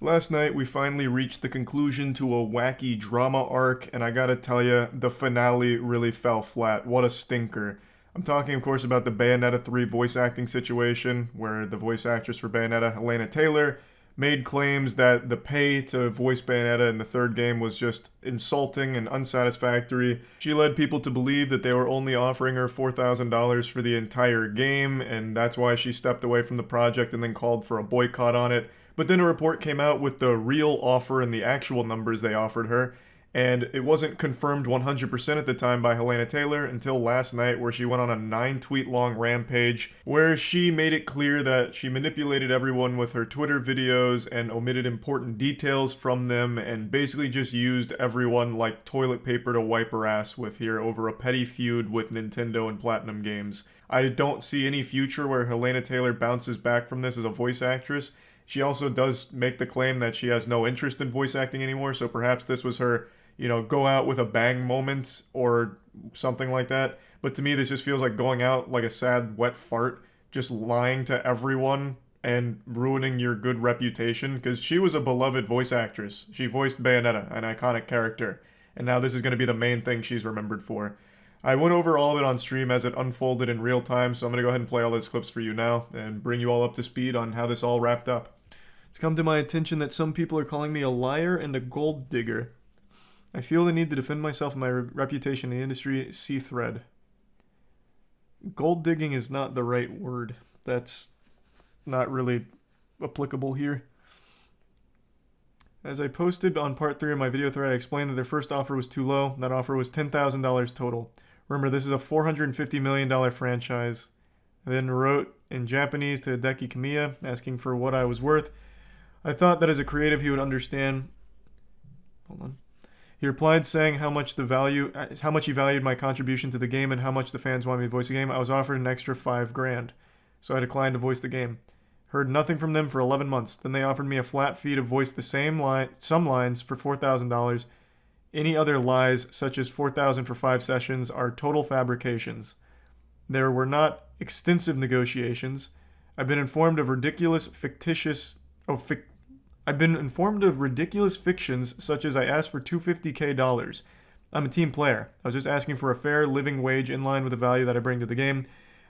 Last night, we finally reached the conclusion to a wacky drama arc, and I gotta tell you, the finale really fell flat. What a stinker. I'm talking, of course, about the Bayonetta 3 voice acting situation, where the voice actress for Bayonetta, Helena Taylor, made claims that the pay to voice Bayonetta in the third game was just insulting and unsatisfactory. She led people to believe that they were only offering her $4,000 for the entire game, and that's why she stepped away from the project and then called for a boycott on it. But then a report came out with the real offer and the actual numbers they offered her, and it wasn't confirmed 100% at the time by Helena Taylor until last night, where she went on a 9-tweet long rampage where she made it clear that she manipulated everyone with her Twitter videos and omitted important details from them and basically just used everyone like toilet paper to wipe her ass with here over a petty feud with Nintendo and Platinum Games. I don't see any future where Helena Taylor bounces back from this as a voice actress. She also does make the claim that she has no interest in voice acting anymore, so perhaps this was her, go out with a bang moment or something like that. But to me, this just feels like going out like a sad, wet fart, just lying to everyone and ruining your good reputation, because she was a beloved voice actress. She voiced Bayonetta, an iconic character, and now this is going to be the main thing she's remembered for. I went over all of it on stream as it unfolded in real time, so I'm going to go ahead and play all those clips for you now and bring you all up to speed on how this all wrapped up. It's come to my attention that some people are calling me a liar and a gold digger. I feel the need to defend myself and my reputation in the industry. See thread. Gold digging is not the right word. That's not really applicable here. As I posted on part 3 of my video thread, I explained that their first offer was too low. That offer was $10,000 total. Remember, this is a $450 million franchise. I then wrote in Japanese to Hideki Kamiya, asking for what I was worth. I thought that as a creative he would understand. Hold on. He replied saying how much he valued my contribution to the game and how much the fans wanted me to voice the game. I was offered an extra $5,000, so I declined to voice the game. Heard nothing from them for 11 months. Then they offered me a flat fee to voice the some lines for $4,000. Any other lies, such as $4,000 for 5 sessions, are total fabrications. There were not extensive negotiations. I've been informed of ridiculous fictions, such as I asked for $250K. I'm a team player. I was just asking for a fair living wage in line with the value that I bring to the game.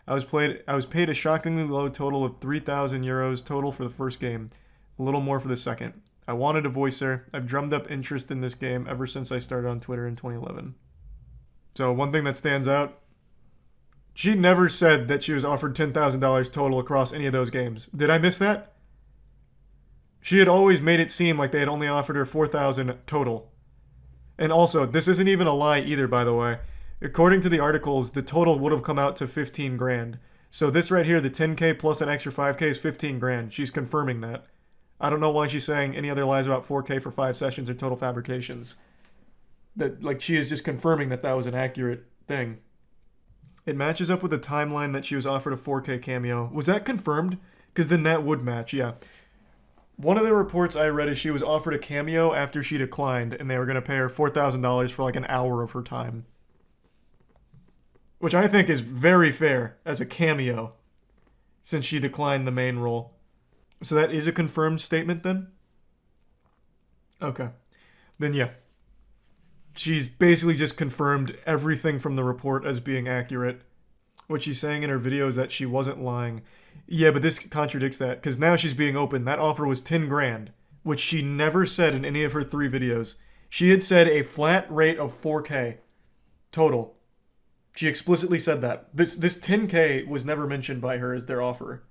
I was paid a shockingly low total of 3,000 euros total for the first game, a little more for the second. I wanted a voice her. I've drummed up interest in this game ever since I started on Twitter in 2011. So one thing that stands out, she never said that she was offered $10,000 total across any of those games. Did I miss that? She had always made it seem like they had only offered her $4,000 total. And also, this isn't even a lie either, by the way. According to the articles, the total would have come out to $15,000. So this right here, the $10K plus an extra $5K is $15,000. She's confirming that. I don't know why she's saying any other lies about $4K for 5 sessions or total fabrications. That she is just confirming that that was an accurate thing. It matches up with the timeline that she was offered a 4K cameo. Was that confirmed? Because then that would match, yeah. One of the reports I read is she was offered a cameo after she declined, and they were going to pay her $4,000 for like an hour of her time. Which I think is very fair as a cameo, since she declined the main role. So that is a confirmed statement then? Okay. Then yeah. She's basically just confirmed everything from the report as being accurate. What she's saying in her video is that she wasn't lying. Yeah, but this contradicts that, because now she's being open. That offer was $10,000, which she never said in any of her 3 videos. She had said a flat rate of 4K total. She explicitly said that. This $10K was never mentioned by her as their offer.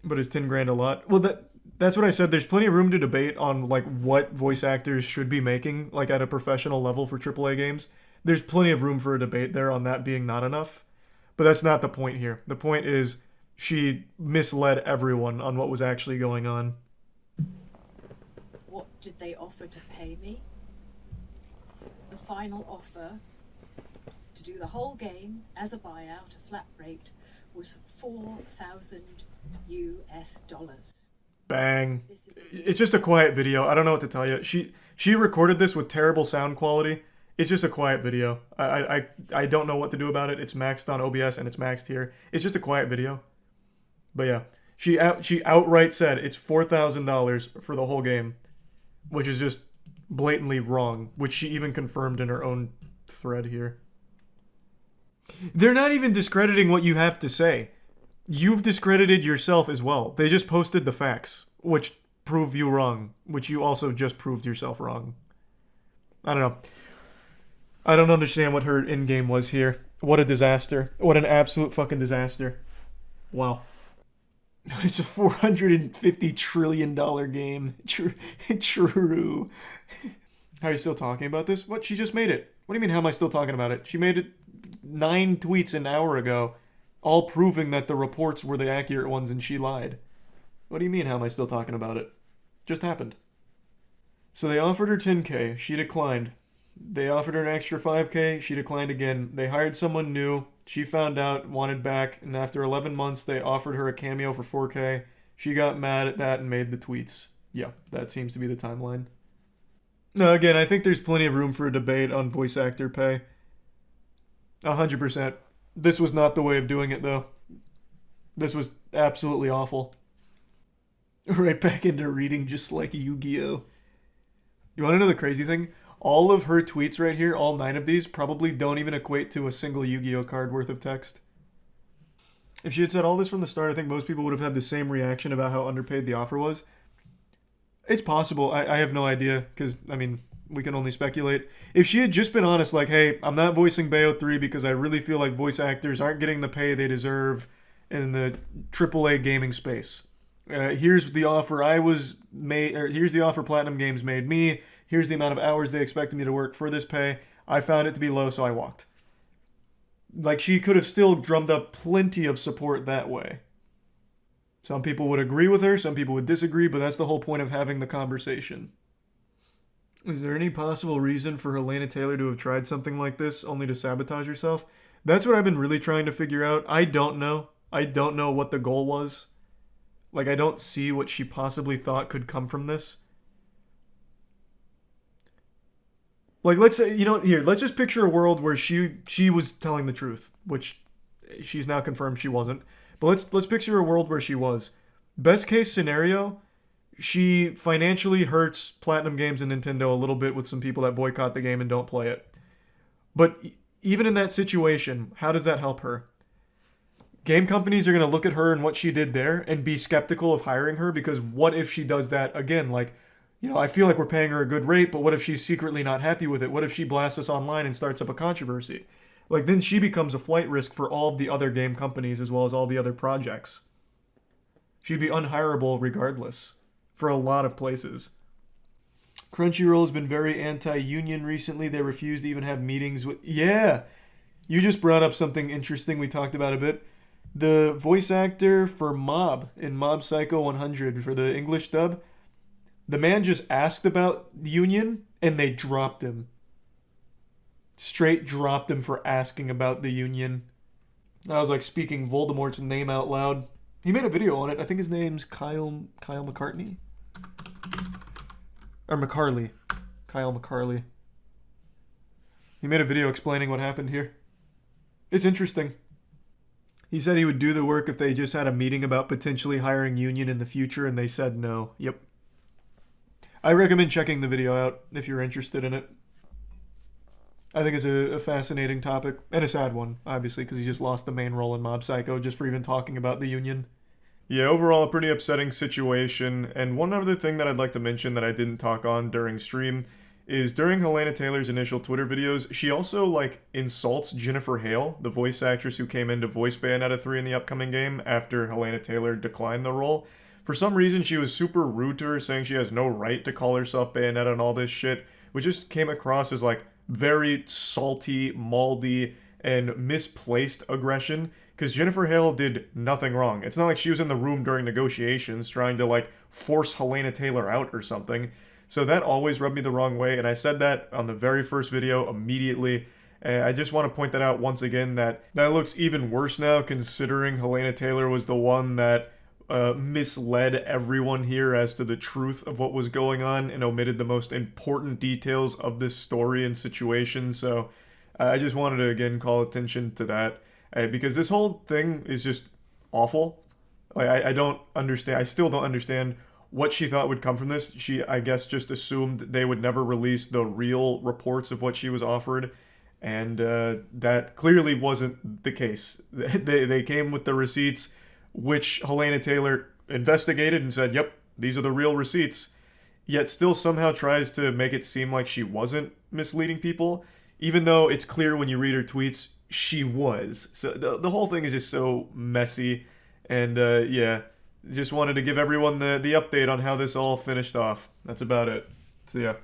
But is $10,000 a lot? Well, that's what I said. There's plenty of room to debate on like what voice actors should be making, like at a professional level for AAA games. There's plenty of room for a debate there on that being not enough. But that's not the point here. The point is she misled everyone on what was actually going on. What did they offer to pay me? The final offer to do the whole game as a buyout, a flat rate, was $4,000 US. Bang. It's just a quiet video. I don't know what to tell you. She recorded this with terrible sound quality. It's just a quiet video. I don't know what to do about it. It's maxed on OBS and it's maxed here. It's just a quiet video. But yeah, She outright said it's $4,000 for the whole game, which is just blatantly wrong, which she even confirmed in her own thread here. They're not even discrediting what you have to say. You've discredited yourself as well. They just posted the facts, which prove you wrong, which you also just proved yourself wrong. I don't know. I don't understand what her end game was here. What a disaster. What an absolute fucking disaster. Wow. It's a $450 trillion game. True. How are you still talking about this? What? She just made it. What do you mean, how am I still talking about it? She made it 9 tweets an hour ago, all proving that the reports were the accurate ones and she lied. What do you mean, how am I still talking about it? Just happened. So they offered her 10K. She declined. They offered her an extra 5K. She declined again. They hired someone new. She found out, wanted back, and after 11 months, they offered her a cameo for 4K. She got mad at that and made the tweets. Yeah, that seems to be the timeline. Now, again, I think there's plenty of room for a debate on voice actor pay. 100%. This was not the way of doing it, though. This was absolutely awful. Right back into reading just like Yu-Gi-Oh! You want to know the crazy thing? All of her tweets right here, all 9 of these, probably don't even equate to a single Yu-Gi-Oh! Card worth of text. If she had said all this from the start, I think most people would have had the same reaction about how underpaid the offer was. It's possible. I have no idea, because, I mean, we can only speculate. If she had just been honest, like, hey, I'm not voicing Bayo 3 because I really feel like voice actors aren't getting the pay they deserve in the AAA gaming space. Here's the offer here's the offer Platinum Games made me. Here's the amount of hours they expected me to work for this pay. I found it to be low, so I walked. Like, she could have still drummed up plenty of support that way. Some people would agree with her, some people would disagree, but that's the whole point of having the conversation. Is there any possible reason for Hellena Taylor to have tried something like this, only to sabotage herself? That's what I've been really trying to figure out. I don't know. I don't know what the goal was. Like, I don't see what she possibly thought could come from this. Like, let's say, here, let's just picture a world where she was telling the truth, which she's now confirmed she wasn't. But let's picture a world where she was. Best case scenario, she financially hurts Platinum Games and Nintendo a little bit with some people that boycott the game and don't play it. But even in that situation, how does that help her? Game companies are going to look at her and what she did there and be skeptical of hiring her, because what if she does that again? Like, I feel like we're paying her a good rate, but what if she's secretly not happy with it? What if she blasts us online and starts up a controversy? Like, then she becomes a flight risk for all of the other game companies as well as all the other projects. She'd be unhireable regardless for a lot of places. Crunchyroll has been very anti-union recently. They refuse to even have meetings with... Yeah! You just brought up something interesting we talked about a bit. The voice actor for Mob in Mob Psycho 100 for the English dub, the man just asked about the union and they dropped him. Straight dropped him for asking about the union. I was like speaking Voldemort's name out loud. He made a video on it. I think his name's Kyle McCartney? Or McCarley. Kyle McCarley. He made a video explaining what happened here. It's interesting. He said he would do the work if they just had a meeting about potentially hiring union in the future, and they said no. Yep. I recommend checking the video out if you're interested in it. I think it's a fascinating topic, and a sad one, obviously, because he just lost the main role in Mob Psycho just for even talking about the union. Yeah, overall, a pretty upsetting situation. And one other thing that I'd like to mention that I didn't talk on during stream is during Hellena Taylor's initial Twitter videos, she also, insults Jennifer Hale, the voice actress who came in to voice Bayonetta 3 in the upcoming game after Hellena Taylor declined the role. For some reason, she was super rude to her, saying she has no right to call herself Bayonetta and all this shit, which just came across as, very salty, maldy, and misplaced aggression, because Jennifer Hale did nothing wrong. It's not like she was in the room during negotiations trying to, force Hellena Taylor out or something. So that always rubbed me the wrong way, and I said that on the very first video immediately. And I just want to point that out once again, that looks even worse now, considering Hellena Taylor was the one that misled everyone here as to the truth of what was going on and omitted the most important details of this story and situation. So I just wanted to again call attention to that, because this whole thing is just awful. Like, I don't understand. I still don't understand what she thought would come from this. She, I guess, just assumed they would never release the real reports of what she was offered, and that clearly wasn't the case. They came with the receipts, which Helena Taylor investigated and said, "Yep, these are the real receipts." Yet still somehow tries to make it seem like she wasn't misleading people, even though it's clear when you read her tweets she was. So the whole thing is just so messy, and yeah, just wanted to give everyone the update on how this all finished off. That's about it. So yeah.